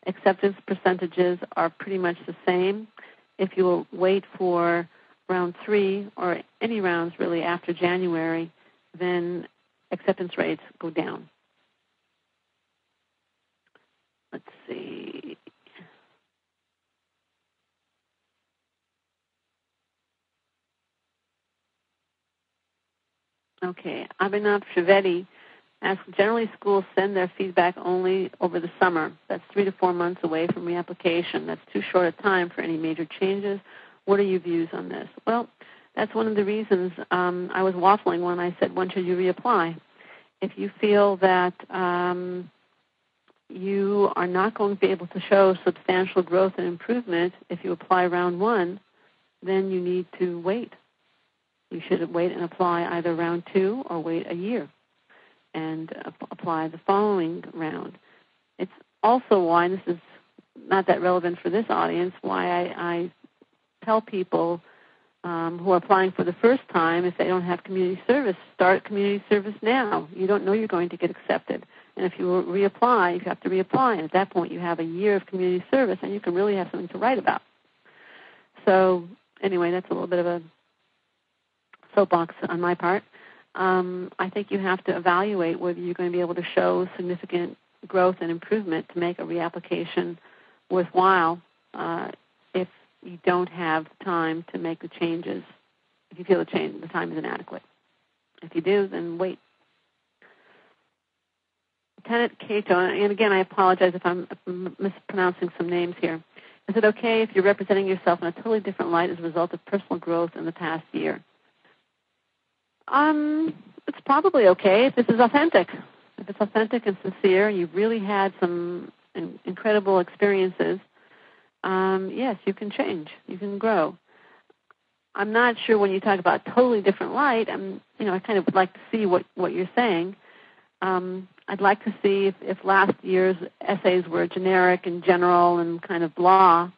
Speaker 2: acceptance percentages are pretty much the same. If you will wait for round 3 or any rounds really after January, then acceptance rates go down. Let's see. Okay, Abhinav Trivedi asks, generally schools send their feedback only over the summer. That's 3 to 4 months away from reapplication. That's too short a time for any major changes. What are your views on this? Well, that's one of the reasons I was waffling when I said, when should you reapply? If you feel that you are not going to be able to show substantial growth and improvement if you apply round 1, then you need to wait. You should wait and apply either round 2 or wait a year and apply the following round. It's also why, and this is not that relevant for this audience, why I tell people who are applying for the first time, if they don't have community service, start community service now. You don't know you're going to get accepted. And if you reapply, you have to reapply. And at that point, you have a year of community service, and you can really have something to write about. So anyway, that's a little bit of a soapbox on my part. I think you have to evaluate whether you're going to be able to show significant growth and improvement to make a reapplication worthwhile if you don't have time to make the changes, if you feel the time is inadequate. If you do, then wait. Lieutenant Cato, and again, I apologize if I'm mispronouncing some names here. Is it okay if you're representing yourself in a totally different light as a result of personal growth in the past year? It's probably okay if this is authentic. If it's authentic and sincere, and you've really had some incredible experiences, yes, you can change. You can grow. I'm not sure when you talk about totally different light. I kind of would like to see what you're saying. I'd like to see if last year's essays were generic and general and kind of blah,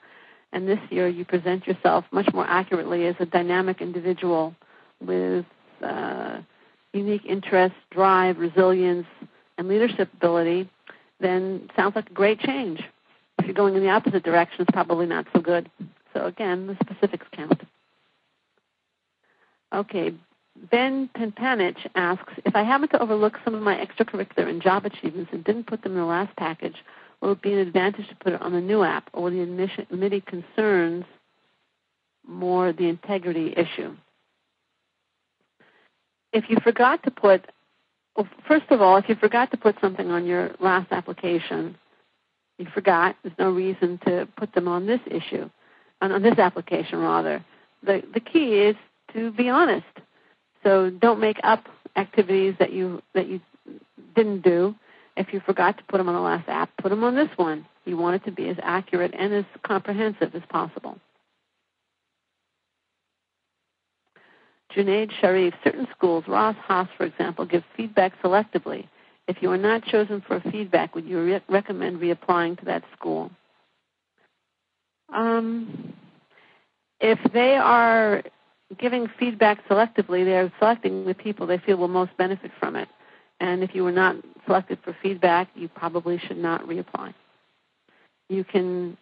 Speaker 2: and this year you present yourself much more accurately as a dynamic individual with unique interests, drive, resilience, and leadership ability, then sounds like a great change. If you're going in the opposite direction, it's probably not so good. So again, the specifics count. Okay, Ben Penpanich asks, if I happen to overlook some of my extracurricular and job achievements and didn't put them in the last package, will it be an advantage to put it on the new app, or will the admittee concerns more the integrity issue? If you forgot to put, well, first of all, if you forgot to put something on your last application, you forgot, there's no reason to put them on this issue, on this application rather. The key is to be honest. So don't make up activities that you didn't do. If you forgot to put them on the last app, put them on this one. You want it to be as accurate and as comprehensive as possible. Junaid Sharif, certain schools, Ross Haas, for example, give feedback selectively. If you are not chosen for feedback, would you recommend reapplying to that school? If they are giving feedback selectively, they are selecting the people they feel will most benefit from it. And if you were not selected for feedback, you probably should not reapply. You can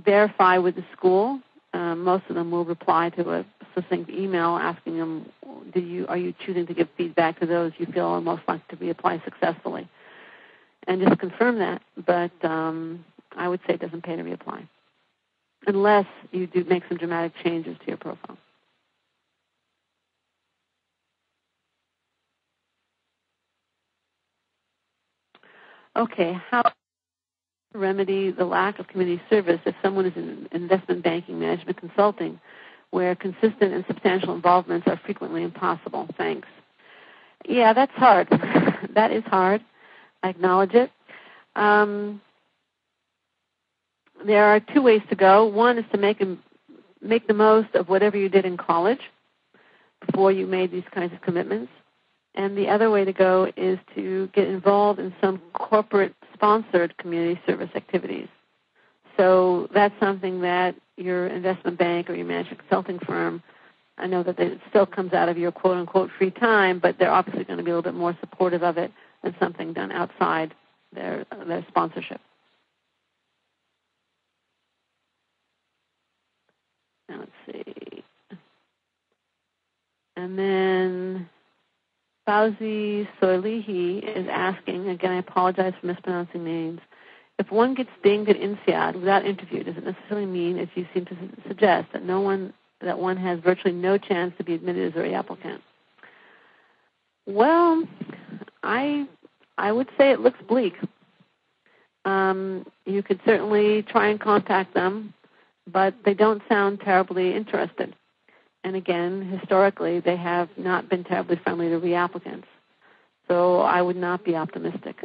Speaker 2: verify with the school. Most of them will reply to a succinct email asking them, are you choosing to give feedback to those you feel are most likely to reapply successfully? And just confirm that. But I would say it doesn't pay to reapply, unless you do make some dramatic changes to your profile. Okay, how to remedy the lack of community service if someone is in investment banking, management consulting, where consistent and substantial involvements are frequently impossible? Thanks. Yeah, that's hard. That is hard. I acknowledge it. There are two ways to go. One is to make the most of whatever you did in college before you made these kinds of commitments. And the other way to go is to get involved in some corporate-sponsored community service activities. So that's something that your investment bank or your management consulting firm, I know that it still comes out of your quote-unquote free time, but they're obviously going to be a little bit more supportive of it than something done outside their sponsorship. Now let's see. And then Fauzi Soilihi is asking, again, I apologize for mispronouncing names, if one gets dinged at INSEAD without interview, does it necessarily mean, as you seem to suggest, that one has virtually no chance to be admitted as a reapplicant? Well, I would say it looks bleak. You could certainly try and contact them, but they don't sound terribly interested. And again, historically, they have not been terribly friendly to reapplicants. So I would not be optimistic.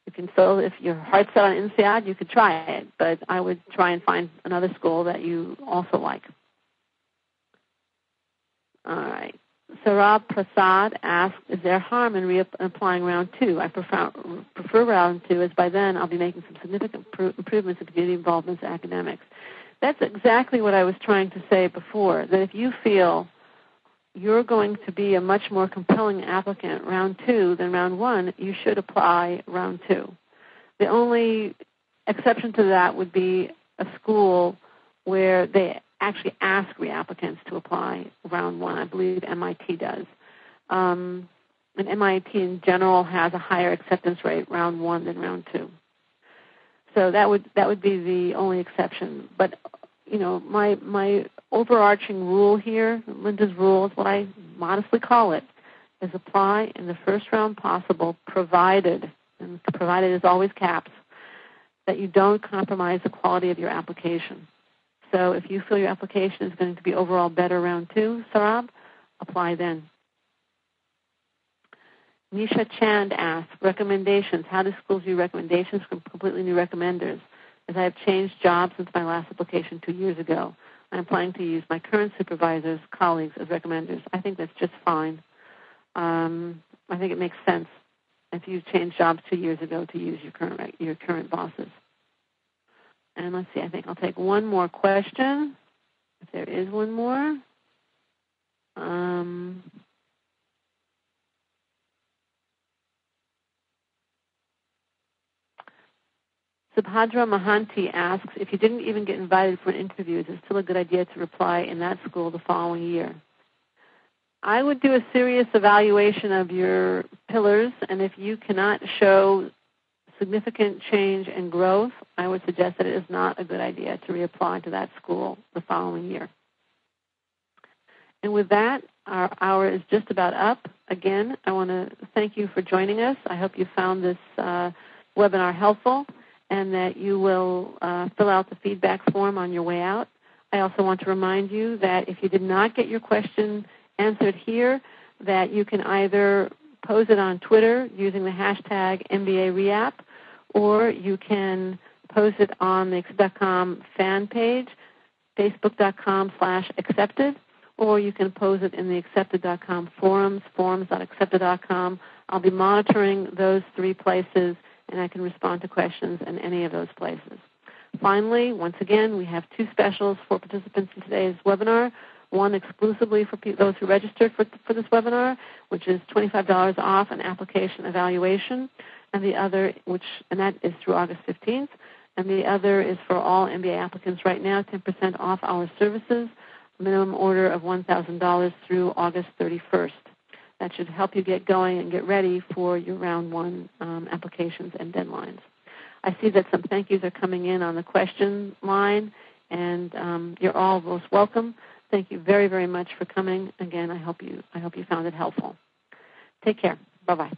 Speaker 2: If your heart's set on INSEAD, you could try it, but I would try and find another school that you also like. All right. Sarab Prasad asks, is there harm in reapplying round 2? I prefer round 2, as by then I'll be making some significant improvements in community involvement and academics. That's exactly what I was trying to say before, that if you feel you're going to be a much more compelling applicant round 2 than round 1, you should apply round 2. The only exception to that would be a school where they actually ask reapplicants to apply round 1. I believe MIT does. And MIT in general has a higher acceptance rate round 1 than round 2. So that would be the only exception. But my overarching rule here, Linda's rule is what I modestly call it, is apply in the first round possible, provided, and provided is always caps, that you don't compromise the quality of your application. So if you feel your application is going to be overall better round 2, Sarab, apply then. Nisha Chand asks, recommendations. How do schools view recommendations from completely new recommenders? As I have changed jobs since my last application 2 years ago, I am planning to use my current supervisors, colleagues as recommenders. I think that's just fine. I think it makes sense if you changed jobs 2 years ago to use your current bosses. And let's see, I think I'll take one more question, if there is one more. Subhadra Mahanti asks, if you didn't even get invited for an interview, is it still a good idea to reply in that school the following year? I would do a serious evaluation of your pillars, and if you cannot show significant change and growth, I would suggest that it is not a good idea to reapply to that school the following year. And with that, our hour is just about up. Again, I want to thank you for joining us. I hope you found this webinar helpful, and that you will fill out the feedback form on your way out. I also want to remind you that if you did not get your question answered here, that you can either pose it on Twitter using the hashtag MBAReapp, or you can post it on the Accept.com fan page, facebook.com/accepted, or you can pose it in the accepted.com forums, forums.accepted.com. I'll be monitoring those 3 places, and I can respond to questions in any of those places. Finally, once again, we have 2 specials for participants in today's webinar. One exclusively for those who registered for this webinar, which is $25 off an application evaluation, and the other, and that is through August 15th, and the other is for all MBA applicants right now, 10% off our services, minimum order of $1,000 through August 31st. That should help you get going and get ready for your round 1 applications and deadlines. I see that some thank yous are coming in on the question line, and you're all most welcome. Thank you very, very much for coming. Again, I hope you found it helpful. Take care. Bye-bye.